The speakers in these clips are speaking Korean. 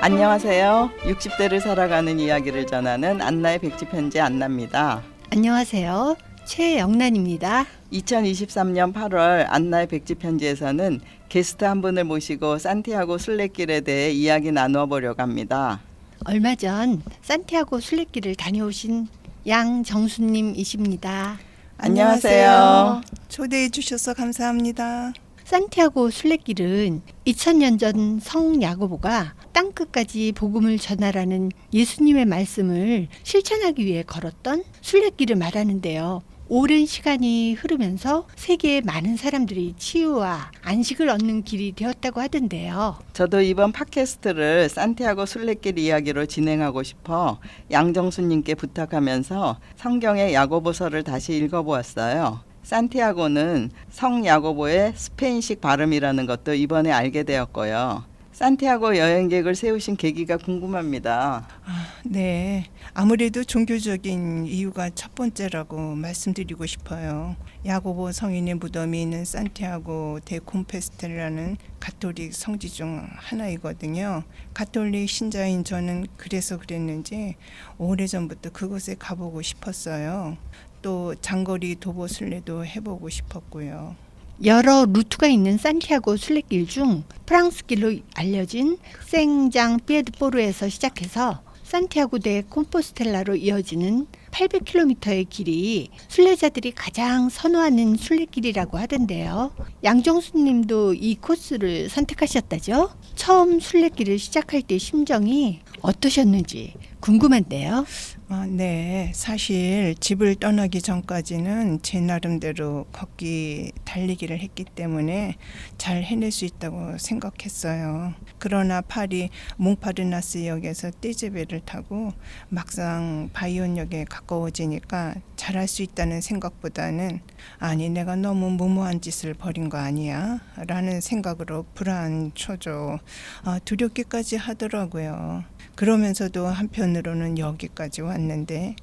안녕하세요. 60대를 살아가는 이야기를 전하는 안나의 백지편지 안나입니다. 안녕하세요. 최영란입니다. 2023년 8월 안나의 백지편지에서는 게스트 한 분을 모시고 산티아고 순례길에 대해 이야기 나누어 보려고 합니다. 얼마 전 산티아고 순례길을 다녀오신 양정수님이십니다. 안녕하세요. 초대해 주셔서 감사합니다. 산티아고 순례길은 2000년 전 성 야고보가 땅끝까지 복음을 전하라는 예수님의 말씀을 실천하기 위해 걸었던 순례길을 말하는데요. 오랜 시간이 흐르면서 세계의 많은 사람들이 치유와 안식을 얻는 길이 되었다고 하던데요. 저도 이번 팟캐스트를 산티아고 순례길 이야기로 진행하고 싶어 양정수님께 부탁하면서 성경의 야고보서를 다시 읽어보았어요. 산티아고는 성 야고보의 스페인식 발음이라는 것도 이번에 알게 되었고요. 산티아고 여행객을 세우신 계기가 궁금합니다. 네, 아무래도 종교적인 이유가 첫 번째라고 말씀드리고 싶어요. 야고보 성인의 무덤이 있는 산티아고 데 콤페스텔라는 가톨릭 성지 중 하나이거든요. 가톨릭 신자인 저는 그래서 그랬는지 오래전부터 그곳에 가보고 싶었어요. 또 장거리 도보 순례도 해보고 싶었고요. 여러 루트가 있는 산티아고 순례길 중 프랑스길로 알려진 생장 피에드포르에서 시작해서 산티아고 데 콤포스텔라로 이어지는 800km의 길이 순례자들이 가장 선호하는 순례길이라고 하던데요. 양정수 님도 이 코스를 선택하셨다죠? 처음 순례길을 시작할 때 심정이 어떠셨는지 궁금한데요. 네, 사실 집을 떠나기 전까지는 제 나름대로 달리기를 했기 때문에 잘 해낼 수 있다고 생각했어요. 그러나 파리 몽파르나스역에서 떼제베를 타고 막상 바이온역에 가까워지니까 잘할 수 있다는 생각보다는 아니 내가 너무 무모한 짓을 벌인 거 아니야? 라는 생각으로 불안초조 두렵기까지 하더라고요. 그러면서도 한편으로는 여기까지 왔는데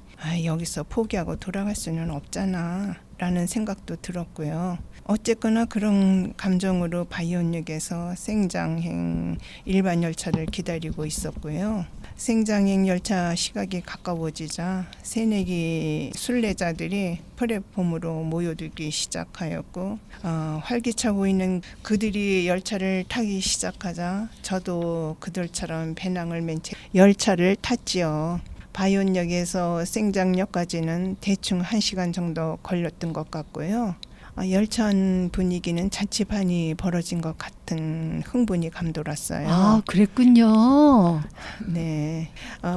여기서 포기하고 돌아갈 수는 없잖아 라는 생각도 들었고요. 어쨌거나 그런 감정으로 바이온역에서 생장행 일반 열차를 기다리고 있었고요. 생장행 열차 시각이 가까워지자 새내기 순례자들이 플랫폼으로 모여들기 시작하였고 활기차고 있는 그들이 열차를 타기 시작하자 저도 그들처럼 배낭을 맨 채 열차를 탔지요. 바이온역에서 생장역까지는 대충 1시간 정도 걸렸던 것 같고요. 열차 안 분위기는 잔치반이 벌어진 것 같은 흥분이 감돌았어요. 아, 그랬군요. 네,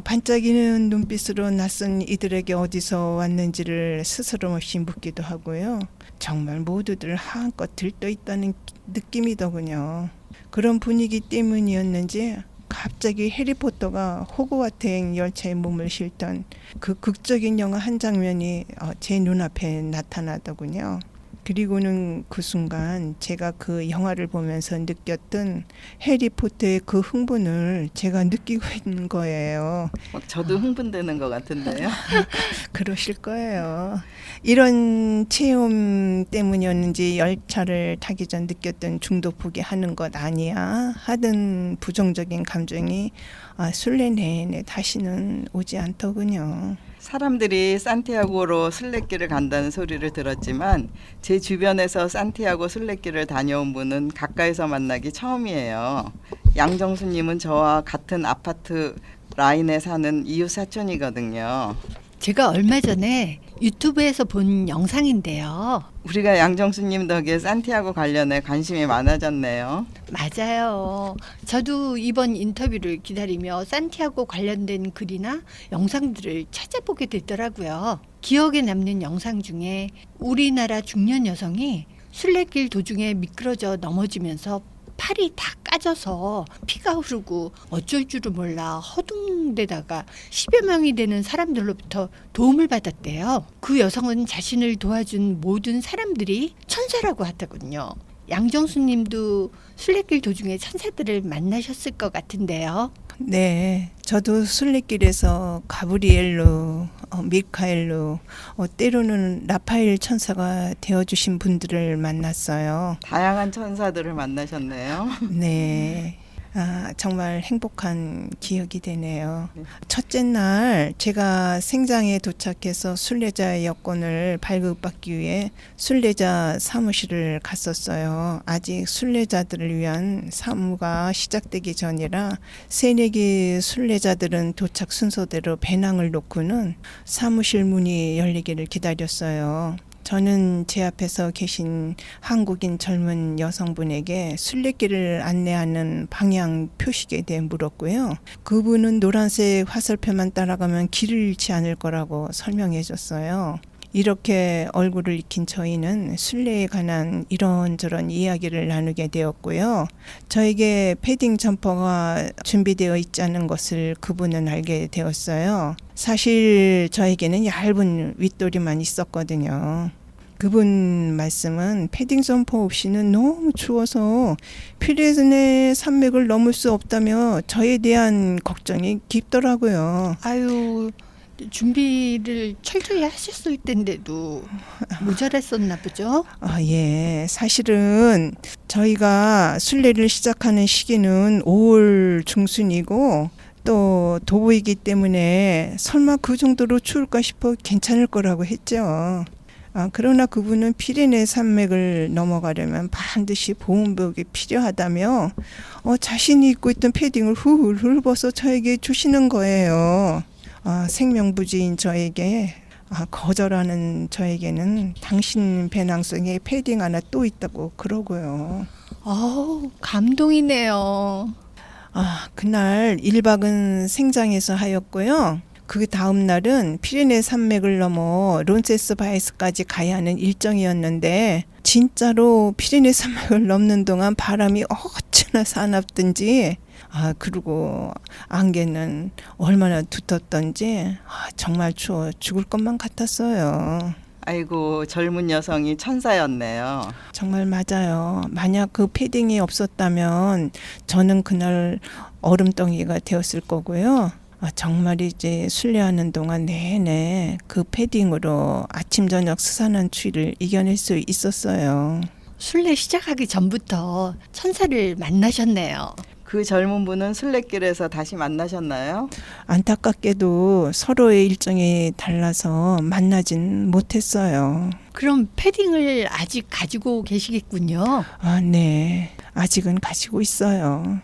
반짝이는 눈빛으로 낯선 이들에게 어디서 왔는지를 스스럼없이 묻기도 하고요. 정말 모두들 한껏 들떠있다는 느낌이더군요. 그런 분위기 때문이었는지 갑자기 해리포터가 호그와트행 열차에 몸을 실던 그 극적인 영화 한 장면이 제 눈앞에 나타나더군요. 그리고는 그 순간 제가 그 영화를 보면서 느꼈던 해리포터의 그 흥분을 제가 느끼고 있는 거예요. 저도 흥분되는 것 같은데요. 그러실 거예요. 이런 체험 때문이었는지 열차를 타기 전 느꼈던 중독 포기하는 것 아니야 하던 부정적인 감정이 순례 내내 다시는 오지 않더군요. 사람들이 산티아고로 순례길을 간다는 소리를 들었지만 제 주변에서 산티아고 순례길을 다녀온 분은 가까이서 만나기 처음이에요. 양정수님은 저와 같은 아파트 라인에 사는 이웃 사촌이거든요. 제가 얼마 전에 유튜브에서 본 영상인데요. 우리가 양정수님 덕에 산티아고 관련해 관심이 많아졌네요. 맞아요. 저도 이번 인터뷰를 기다리며 산티아고 관련된 글이나 영상들을 찾아보게 되더라고요. 기억에 남는 영상 중에 우리나라 중년 여성이 순례길 도중에 미끄러져 넘어지면서 팔이 다 까져서 피가 흐르고 어쩔 줄을 몰라 허둥대다가 10여 명이 되는 사람들로부터 도움을 받았대요. 그 여성은 자신을 도와준 모든 사람들이 천사라고 하더군요. 양정수 님도 순례길 도중에 천사들을 만나셨을 것 같은데요. 네, 저도 순례길에서 가브리엘로, 미카엘로, 때로는 라파엘 천사가 되어주신 분들을 만났어요. 다양한 천사들을 만나셨네요. 네, 정말 행복한 기억이 되네요. 네. 첫째 날 제가 생장에 도착해서 순례자 여권을 발급받기 위해 순례자 사무실을 갔었어요. 아직 순례자들을 위한 사무가 시작되기 전이라 새내기 순례자들은 도착 순서대로 배낭을 놓고는 사무실 문이 열리기를 기다렸어요. 저는 제 앞에서 계신 한국인 젊은 여성분에게 순례길을 안내하는 방향 표식에 대해 물었고요. 그분은 노란색 화살표만 따라가면 길을 잃지 않을 거라고 설명해 줬어요. 이렇게 얼굴을 익힌 저희는 순례에 관한 이런저런 이야기를 나누게 되었고요. 저에게 패딩 점퍼가 준비되어 있자는 것을 그분은 알게 되었어요. 사실 저에게는 얇은 윗도리만 있었거든요. 그분 말씀은 패딩 점퍼 없이는 너무 추워서 피레네 산맥을 넘을 수 없다며 저에 대한 걱정이 깊더라고요. 아유, 준비를 철저히 하셨을 텐데도 모자랐었나 보죠? 예. 사실은 저희가 순례를 시작하는 시기는 5월 중순이고 또 도보이기 때문에 설마 그 정도로 추울까 싶어 괜찮을 거라고 했죠. 그러나 그분은 피레네 산맥을 넘어가려면 반드시 보온복이 필요하다며 자신이 입고 있던 패딩을 훌훌 벗어 저에게 주시는 거예요. 생명부지인 저에게 거절하는 저에게는 당신 배낭 속에 패딩 하나 또 있다고 그러고요. 감동이네요. 그날 1박은 생장에서 하였고요. 그 다음 날은 피레네 산맥을 넘어 론세스바에스까지 가야 하는 일정이었는데 진짜로 피레네 산맥을 넘는 동안 바람이 어찌나 사납든지 그리고 안개는 얼마나 두텁던지 정말 추워 죽을 것만 같았어요. 아이고 젊은 여성이 천사였네요. 정말 맞아요. 만약 그 패딩이 없었다면 저는 그날 얼음덩이가 되었을 거고요. 정말이지 순례하는 동안 내내 그 패딩으로 아침 저녁 스산한 추위를 이겨낼 수 있었어요. 순례 시작하기 전부터 천사를 만나셨네요. 그 젊은 분은 순례길에서 다시 만나셨나요? 안타깝게도 서로의 일정이 달라서 만나진 못했어요. 그럼 패딩을 아직 가지고 계시겠군요. 네. 아직은 가지고 있어요.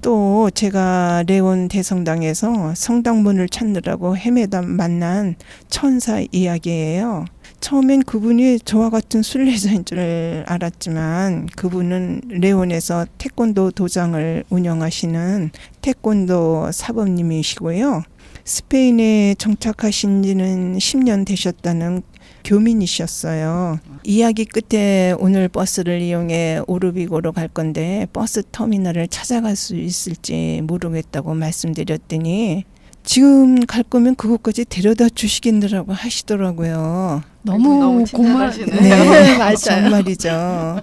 또 제가 레온 대성당에서 성당문을 찾느라고 헤매다 만난 천사 이야기예요. 처음엔 그분이 저와 같은 순례자인 줄 알았지만 그분은 레온에서 태권도 도장을 운영하시는 태권도 사범님이시고요. 스페인에 정착하신 지는 10년 되셨다는 교민이셨어요. 이야기 끝에 오늘 버스를 이용해 오르비고로 갈 건데 버스 터미널을 찾아갈 수 있을지 모르겠다고 말씀드렸더니 지금 갈 거면 그곳까지 데려다 주시겠느라고 하시더라고요. 너무 친절하시네요. 네, 맞아요. 정말이죠.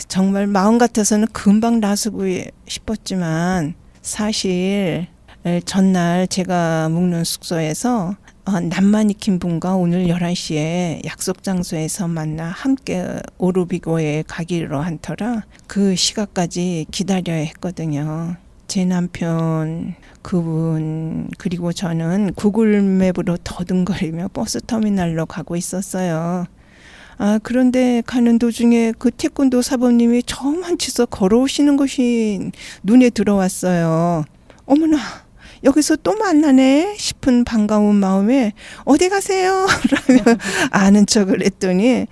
정말 마음 같아서는 금방 나서고 싶었지만 사실 전날 제가 묵는 숙소에서 남만 익힌 분과 오늘 11시에 약속 장소에서 만나 함께 오르비고에 가기로 한 터라 그 시각까지 기다려야 했거든요. 제 남편, 그분 그리고 저는 구글맵으로 더듬거리며 버스 터미널로 가고 있었어요. 그런데 가는 도중에 그 태권도 사범님이 저만치서 걸어오시는 것이 눈에 들어왔어요. 어머나, 여기서 또 만나네 싶은 반가운 마음에 어디 가세요? 라며 아는 척을 했더니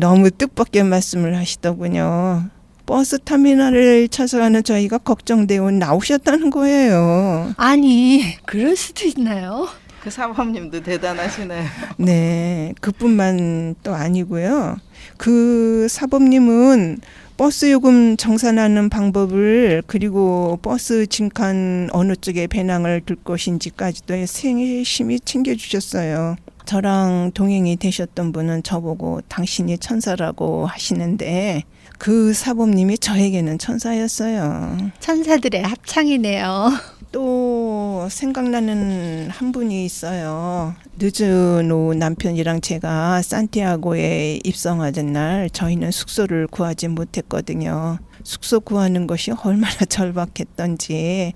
너무 뜻밖의 말씀을 하시더군요. 버스 터미널을 찾아가는 저희가 걱정되어 나오셨다는 거예요. 아니, 그럴 수도 있나요? 그 사범님도 대단하시네요. 네, 그뿐만 또 아니고요. 그 사범님은 버스 요금 정산하는 방법을 그리고 버스 짐칸 어느 쪽에 배낭을 둘 것인지까지도 세심히 챙겨주셨어요. 저랑 동행이 되셨던 분은 저보고 당신이 천사라고 하시는데 그 사범님이 저에게는 천사였어요. 천사들의 합창이네요. 또 생각나는 한 분이 있어요. 늦은 오후 남편이랑 제가 산티아고에 입성하던 날 저희는 숙소를 구하지 못했거든요. 숙소 구하는 것이 얼마나 절박했던지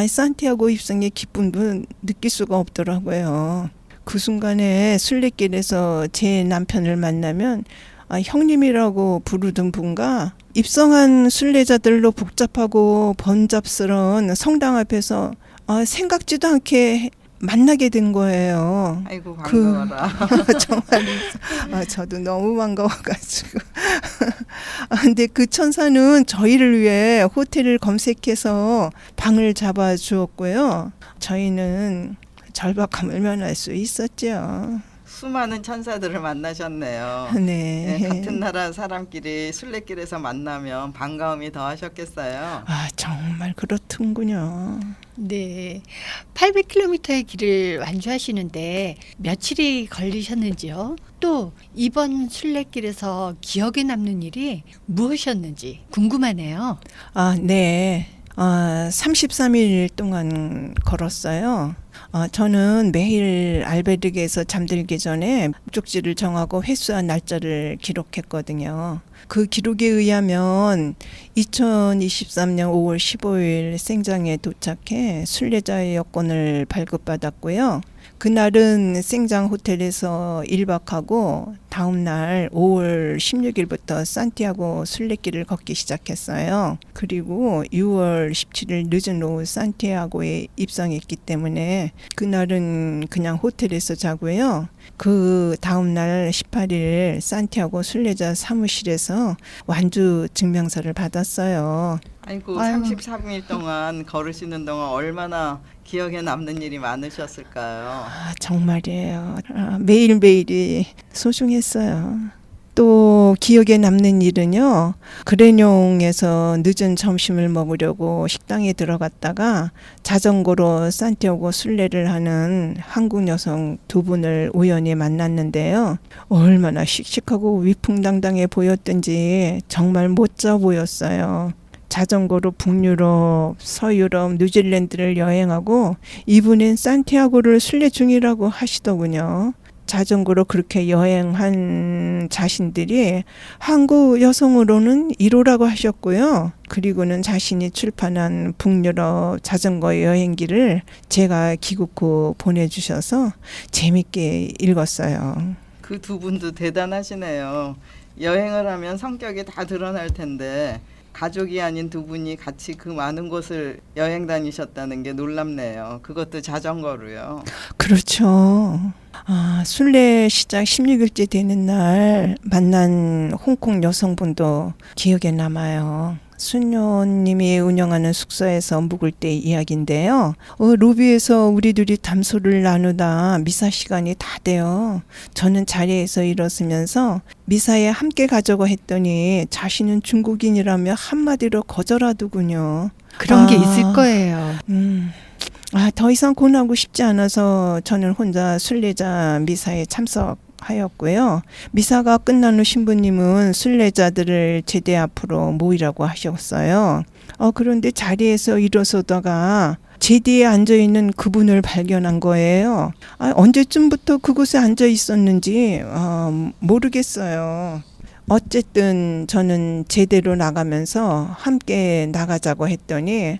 산티아고 입성의 기쁨도 느낄 수가 없더라고요. 그 순간에 순례길에서 제 남편을 만나면 형님이라고 부르던 분과 입성한 순례자들로 복잡하고 번잡스러운 성당 앞에서 생각지도 않게 만나게 된 거예요. 아이고 반가워라. 정말 저도 너무 반가워가지고. 근데 그 천사는 저희를 위해 호텔을 검색해서 방을 잡아 주었고요. 저희는 절박함을 면할 수 있었죠. 수많은 천사들을 만나셨네요. 네. 네, 같은 나라 사람끼리 순례길에서 만나면 반가움이 더하셨겠어요. 정말 그렇군요. 네. 800km의 길을 완주하시는데 며칠이 걸리셨는지요? 또 이번 순례길에서 기억에 남는 일이 무엇이었는지 궁금하네요. 네. 33일 동안 걸었어요. 저는 매일 알베르게에서 잠들기 전에 목적지를 정하고 횟수와 날짜를 기록했거든요. 그 기록에 의하면 2023년 5월 15일 생장에 도착해 순례자의 여권을 발급받았고요. 그날은 생장 호텔에서 1박하고 다음 날 5월 16일부터 산티아고 순례길을 걷기 시작했어요. 그리고 6월 17일 늦은 오후 산티아고에 입성했기 때문에 그날은 그냥 호텔에서 자고요. 그 다음 날 18일 산티아고 순례자 사무실에서 완주 증명서를 받았어요. 아이고 아이고. 33일 동안 걸으시는 동안 얼마나 기억에 남는 일이 많으셨을까요? 정말이에요. 매일매일이 소중했어요. 또 기억에 남는 일은요. 그레뇽에서 늦은 점심을 먹으려고 식당에 들어갔다가 자전거로 산티아고 순례를 하는 한국 여성 두 분을 우연히 만났는데요. 얼마나 씩씩하고 위풍당당해 보였던지 정말 멋져 보였어요. 자전거로 북유럽, 서유럽, 뉴질랜드를 여행하고 이분은 산티아고를 순례 중이라고 하시더군요. 자전거로 그렇게 여행한 자신들이 한국 여성으로는 1호라고 하셨고요. 그리고는 자신이 출판한 북유럽 자전거 여행기를 제가 귀국 후 보내주셔서 재밌게 읽었어요. 그 두 분도 대단하시네요. 여행을 하면 성격이 다 드러날 텐데 가족이 아닌 두 분이 같이 그 많은 곳을 여행 다니셨다는 게 놀랍네요. 그것도 자전거로요. 그렇죠. 순례 시작 16일째 되는 날 만난 홍콩 여성분도 기억에 남아요. 수녀님이 운영하는 숙소에서 묵을 때 이야기인데요. 로비에서 우리 둘이 담소를 나누다 미사 시간이 다 돼요. 저는 자리에서 일어서면서 미사에 함께 가자고 했더니 자신은 중국인이라며 한마디로 거절하더군요. 그런 게 있을 거예요. 더 이상 고뇌하고 싶지 않아서 저는 혼자 순례자 미사에 참석하였고요. 미사가 끝난 후 신부님은 순례자들을 제대 앞으로 모이라고 하셨어요. 그런데 자리에서 일어서다가 제디에 앉아있는 그분을 발견한 거예요. 언제쯤부터 그곳에 앉아 있었는지 모르겠어요. 어쨌든 저는 제대로 나가면서 함께 나가자고 했더니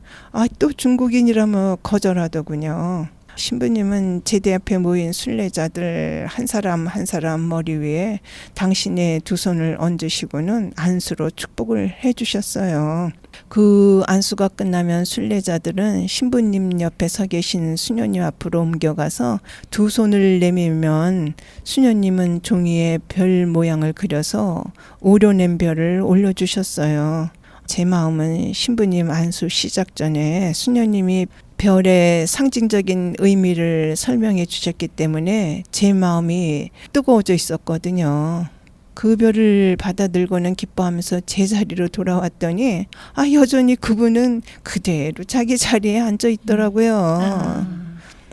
또 중국인이라며 거절하더군요. 신부님은 제대 앞에 모인 순례자들 한 사람 한 사람 머리 위에 당신의 두 손을 얹으시고는 안수로 축복을 해주셨어요. 그 안수가 끝나면 순례자들은 신부님 옆에 서 계신 수녀님 앞으로 옮겨가서 두 손을 내밀면 수녀님은 종이에 별 모양을 그려서 오려낸 별을 올려주셨어요. 제 마음은 신부님 안수 시작 전에 수녀님이 별의 상징적인 의미를 설명해 주셨기 때문에 제 마음이 뜨거워져 있었거든요. 그 별을 받아들고는 기뻐하면서 제자리로 돌아왔더니 여전히 그분은 그대로 자기 자리에 앉아 있더라고요.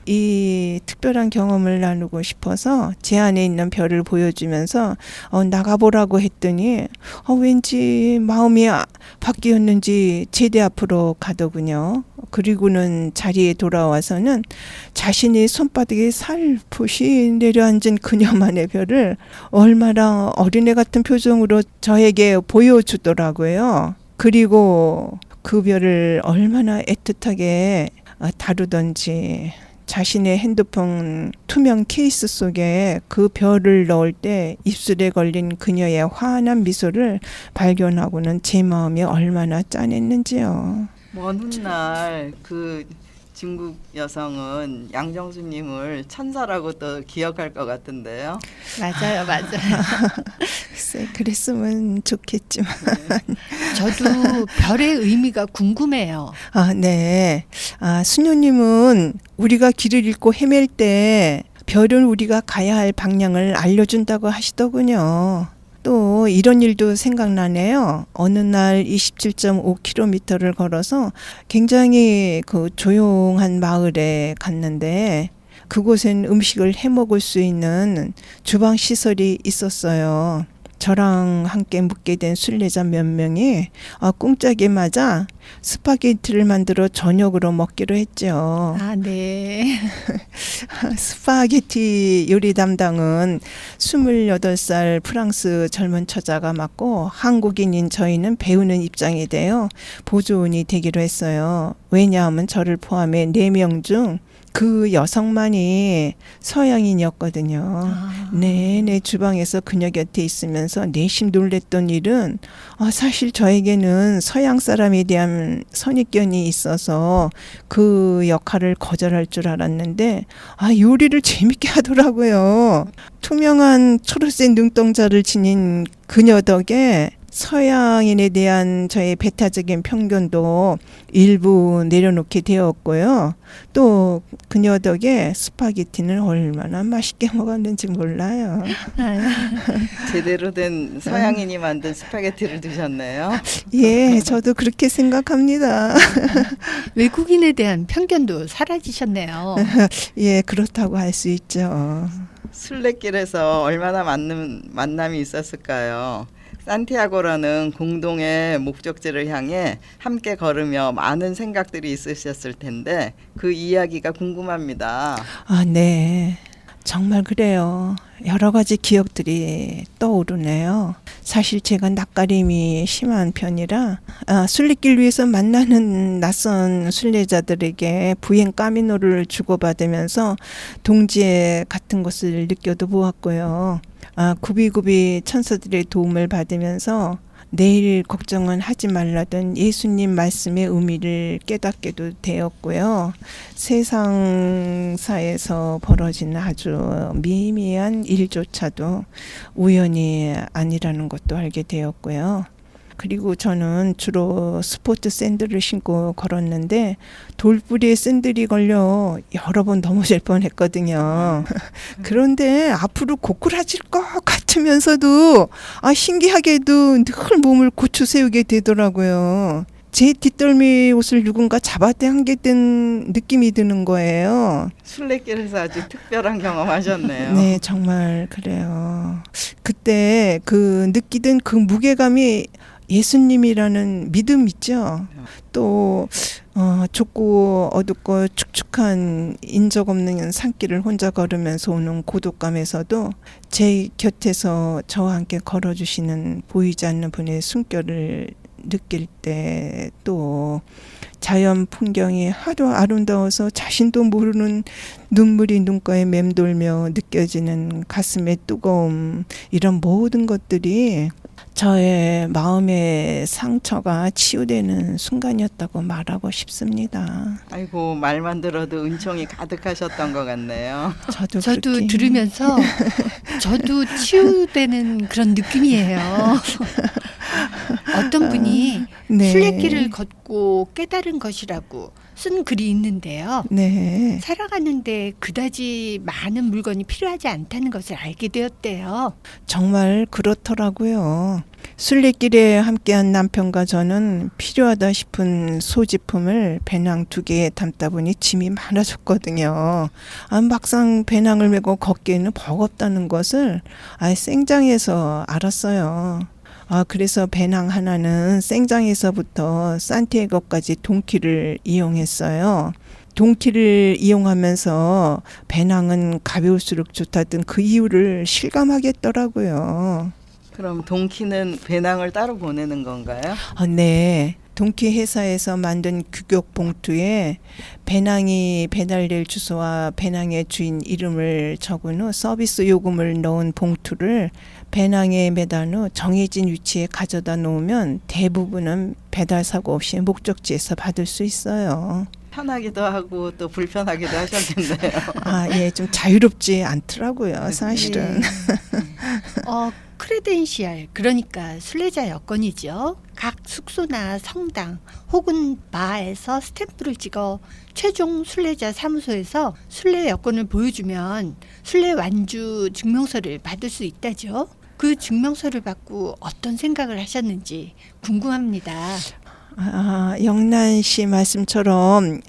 이 특별한 경험을 나누고 싶어서 제 안에 있는 별을 보여주면서 나가보라고 했더니 왠지 마음이 바뀌었는지 제대 앞으로 가더군요. 그리고는 자리에 돌아와서는 자신이 손바닥에 살포시 내려앉은 그녀만의 별을 얼마나 어린애 같은 표정으로 저에게 보여주더라고요. 그리고 그 별을 얼마나 애틋하게 다루던지 자신의 핸드폰 투명 케이스 속에 그 별을 넣을 때 입술에 걸린 그녀의 환한 미소를 발견하고는 제 마음이 얼마나 짠했는지요. 먼 훗날 그 중국 여성은 양정수님을 천사라고 또 기억할 것 같은데요. 맞아요, 맞아요. 글쎄, 그랬으면 좋겠지만. 저도 별의 의미가 궁금해요. 네. 수녀님은 우리가 길을 잃고 헤맬 때 별은 우리가 가야 할 방향을 알려준다고 하시더군요. 또 이런 일도 생각나네요. 어느 날 27.5km를 걸어서 굉장히 그 조용한 마을에 갔는데 그곳엔 음식을 해 먹을 수 있는 주방 시설이 있었어요. 저랑 함께 묵게 된 순례자 몇 명이 공짜게 맞아 스파게티를 만들어 저녁으로 먹기로 했죠. 아, 네. 스파게티 요리 담당은 28살 프랑스 젊은 처자가 맡고 한국인인 저희는 배우는 입장이 돼요. 보조원이 되기로 했어요. 왜냐하면 저를 포함해 4명 중 그 여성만이 서양인이었거든요. 내내 주방에서 그녀 곁에 있으면서 내심 놀랬던 일은 사실 저에게는 서양 사람에 대한 선입견이 있어서 그 역할을 거절할 줄 알았는데 요리를 재밌게 하더라고요. 투명한 초록색 눈동자를 지닌 그녀 덕에 서양인에 대한 저의 배타적인 편견도 일부 내려놓게 되었고요. 또 그녀 덕에 스파게티는 얼마나 맛있게 먹었는지 몰라요. 제대로 된 서양인이 만든 스파게티를 드셨네요. 예, 저도 그렇게 생각합니다. 외국인에 대한 편견도 사라지셨네요. 예, 그렇다고 할 수 있죠. 순례길에서 얼마나 많은 만남이 있었을까요? 산티아고라는 공동의 목적지를 향해 함께 걸으며 많은 생각들이 있으셨을 텐데 그 이야기가 궁금합니다. 네. 정말 그래요. 여러 가지 기억들이 떠오르네요. 사실 제가 낯가림이 심한 편이라 순례길 위에서 만나는 낯선 순례자들에게 부행 까미노를 주고받으면서 동지애 같은 것을 느껴도 보았고요. 굽이굽이 천사들의 도움을 받으면서 내일 걱정은 하지 말라던 예수님 말씀의 의미를 깨닫게도 되었고요. 세상사에서 벌어지는 아주 미미한 일조차도 우연이 아니라는 것도 알게 되었고요. 그리고 저는 주로 스포츠 샌들을 신고 걸었는데 돌부리에 샌들이 걸려 여러 번 넘어질 뻔했거든요. 그런데 앞으로 고꾸라질 것 같으면서도 신기하게도 늘 몸을 고쳐 세우게 되더라고요. 제 뒷덜미 옷을 누군가 잡아당게 된 느낌이 드는 거예요. 순례길에서 아주 특별한 경험하셨네요. 네, 정말 그래요. 그때 그 느끼던 그 무게감이 예수님이라는 믿음 있죠. 또 좁고 어둡고 축축한 인적 없는 산길을 혼자 걸으면서 오는 고독감에서도 제 곁에서 저와 함께 걸어주시는 보이지 않는 분의 숨결을 느낄 때 또 자연 풍경이 하도 아름다워서 자신도 모르는 눈물이 눈가에 맴돌며 느껴지는 가슴의 뜨거움, 이런 모든 것들이 저의 마음의 상처가 치유되는 순간이었다고 말하고 싶습니다. 아이고, 말만 들어도 은총이 가득하셨던 것 같네요. 저도 그렇게 들으면서 저도 치유되는 그런 느낌이에요. 어떤 분이 네. 순례길을 걷고 깨달은 것이라고 쓴 글이 있는데요. 네. 살아가는데 그다지 많은 물건이 필요하지 않다는 것을 알게 되었대요. 정말 그렇더라고요. 순례길에 함께한 남편과 저는 필요하다 싶은 소지품을 배낭 2개에 담다 보니 짐이 많아졌거든요. 막상 배낭을 메고 걷기에는 버겁다는 것을 생장에서 알았어요. 그래서 배낭 하나는 생장에서부터 산티아고까지 동키를 이용했어요. 동키를 이용하면서 배낭은 가벼울수록 좋다던 그 이유를 실감하겠더라고요. 그럼 동키는 배낭을 따로 보내는 건가요? 네. 동키 회사에서 만든 규격 봉투에 배낭이 배달될 주소와 배낭의 주인 이름을 적은 후 서비스 요금을 넣은 봉투를 배낭에 매단 후 정해진 위치에 가져다 놓으면 대부분은 배달 사고 없이 목적지에서 받을 수 있어요. 편하기도 하고 또 불편하기도 하셨겠네요. 예, 좀 자유롭지 않더라고요, 사실은. 크레덴시알, 그러니까 순례자 여권이죠. 각 숙소나 성당 혹은 바에서 스탬프를 찍어 최종 순례자 사무소에서 순례 여권을 보여주면 순례 완주 증명서를 받을 수 있다죠. 그 증명서를 받고 어떤 생각을 하셨는지 궁금합니다. 영란 씨 말씀처럼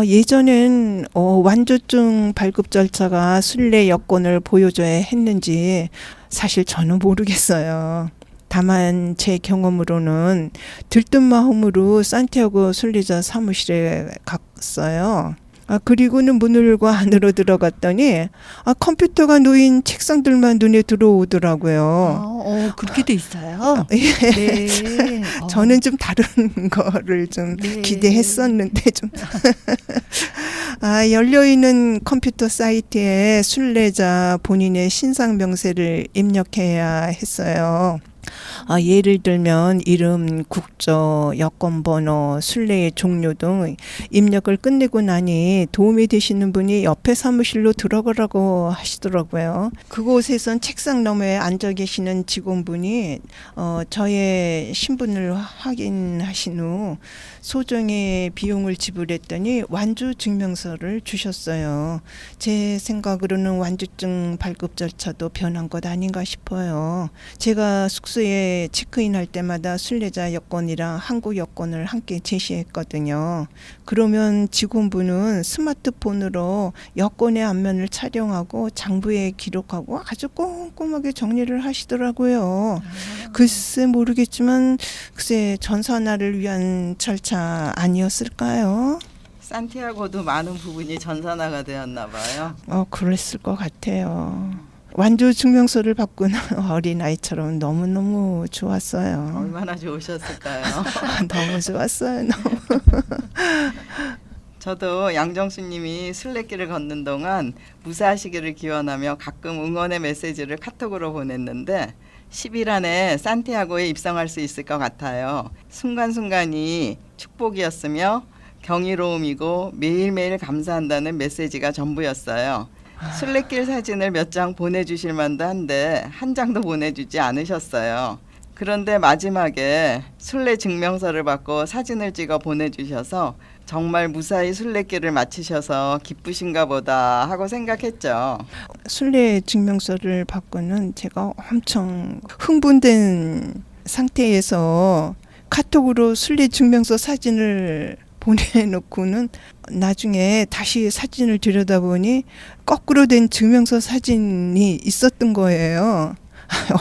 예전엔 완주증 발급 절차가 순례 여권을 보여줘야 했는지 사실 저는 모르겠어요. 다만 제 경험으로는 들뜬 마음으로 산티아고 순례자 사무실에 갔어요. 그리고는 문을 열고 안으로 들어갔더니 컴퓨터가 놓인 책상들만 눈에 들어오더라고요. 그렇게 돼 있어요? 예. 네. 저는 좀 다른 거를 좀 네. 기대했었는데 좀 열려있는 컴퓨터 사이트에 순례자 본인의 신상 명세를 입력해야 했어요. 예를 들면 이름, 국적, 여권번호, 순례의 종류 등 입력을 끝내고 나니 도움이 되시는 분이 옆에 사무실로 들어가라고 하시더라고요. 그곳에선 책상 너머에 앉아 계시는 직원분이 저의 신분을 확인하신 후 소정의 비용을 지불했더니 완주 증명서를 주셨어요. 제 생각으로는 완주증 발급 절차도 변한 것 아닌가 싶어요. 제가 숙소에 체크인할 때마다 순례자 여권이랑 한국 여권을 함께 제시했거든요. 그러면 직원분은 스마트폰으로 여권의 앞면을 촬영하고 장부에 기록하고 아주 꼼꼼하게 정리를 하시더라고요. 글쎄 모르겠지만 전산화를 위한 절차 아니었을까요? 산티아고도 많은 부분이 전산화가 되었나 봐요. 그랬을 것 같아요. 완주 증명서를 받고는 어린아이처럼 너무너무 좋았어요. 얼마나 좋으셨을까요? 너무 좋았어요. 너무. 저도 양정수님이 순례길을 걷는 동안 무사하시기를 기원하며 가끔 응원의 메시지를 카톡으로 보냈는데 10일 안에 산티아고에 입성할 수 있을 것 같아요. 순간순간이 축복이었으며 경이로움이고 매일매일 감사한다는 메시지가 전부였어요. 순례길 사진을 몇 장 보내주실 만도 한데 한 장도 보내주지 않으셨어요. 그런데 마지막에 순례 증명서를 받고 사진을 찍어 보내주셔서 정말 무사히 순례길을 마치셔서 기쁘신가 보다 하고 생각했죠. 순례 증명서를 받고는 제가 엄청 흥분된 상태에서 카톡으로 순례 증명서 사진을 보내놓고는 나중에 다시 사진을 들여다보니 거꾸로 된 증명서 사진이 있었던 거예요.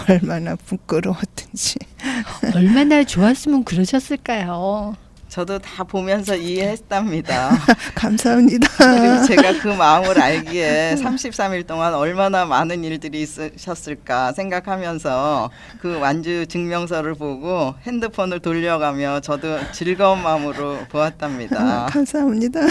얼마나 부끄러웠든지. 얼마나 좋았으면 그러셨을까요? 저도 다 보면서 이해했답니다. 감사합니다. 그리고 제가 그 마음을 알기에 33일 동안 얼마나 많은 일들이 있으셨을까 생각하면서 그 완주 증명서를 보고 핸드폰을 돌려가며 저도 즐거운 마음으로 보았답니다. 감사합니다.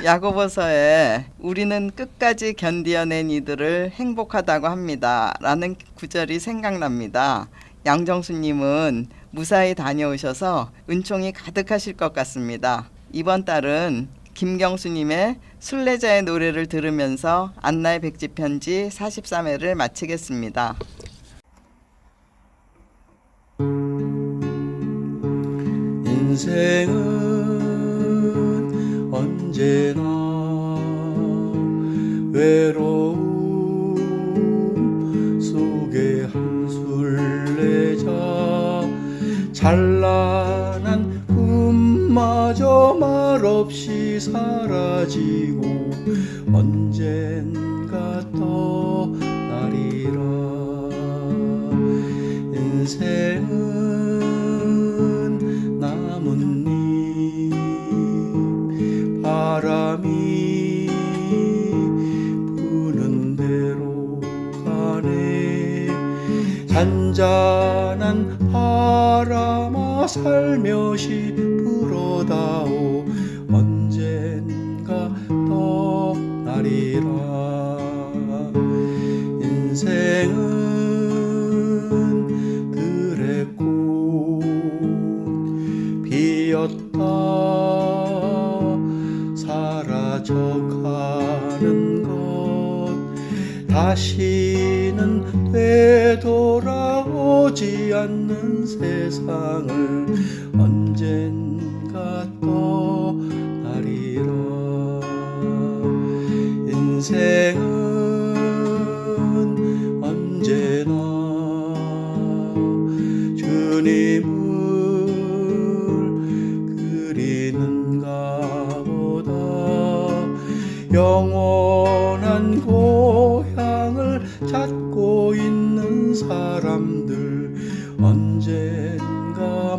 야고보서에 우리는 끝까지 견디어낸 이들을 행복하다고 합니다. 라는 구절이 생각납니다. 양정수님은 무사히 다녀오셔서 은총이 가득하실 것 같습니다. 이번 달은 김경수님의 순례자의 노래를 들으면서 안나의 백지 편지 43회를 마치겠습니다. 인생은 언제나 외로움 속에 한 순례자 찬란한 꿈마저 말없이 사라지고 언젠가 떠나리라. 인생은 나뭇잎 바람이 부는 대로 가네. 잔잔한 바람아 살며시 불어다오 언젠가 떠나리라 인생은 들의 꽃 피었다 사라져가는 것 다시는 되돌아오지 않는 세상을 언젠가 떠나리라 인생은 언제나 주님을 그리는가 보다 영원한 고향을 찾고 있는 사람들 언젠가